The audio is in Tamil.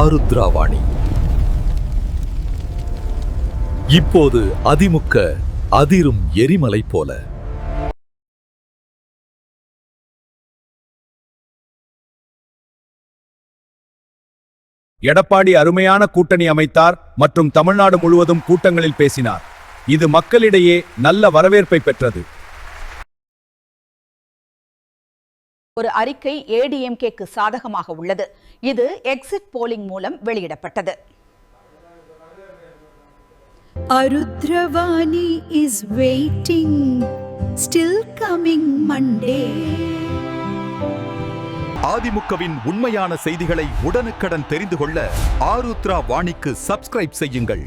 ஆருத்ராவாணி. இப்போது அதிமுக அதிரும் எரிமலை போல. எடப்பாடி அருமையான கூட்டணி அமைத்தார் மற்றும் தமிழ்நாடு முழுவதும் கூட்டங்களில் பேசினார். இது மக்களிடையே நல்ல வரவேற்பை பெற்றது. ஒரு அறிக்கை ஏடிஎம்கேக்கு சாதகமாக உள்ளது. இது எக்ஸிட் போலிங் மூலம் வெளியிடப்பட்டது. Arudravani is waiting, still coming Monday. அதிமுகவின் உண்மையான செய்திகளை உடனுக்குடன் தெரிந்து கொள்ள ஆருத்ரா வாணிக்கு சப்ஸ்கிரைப் செய்யுங்கள்.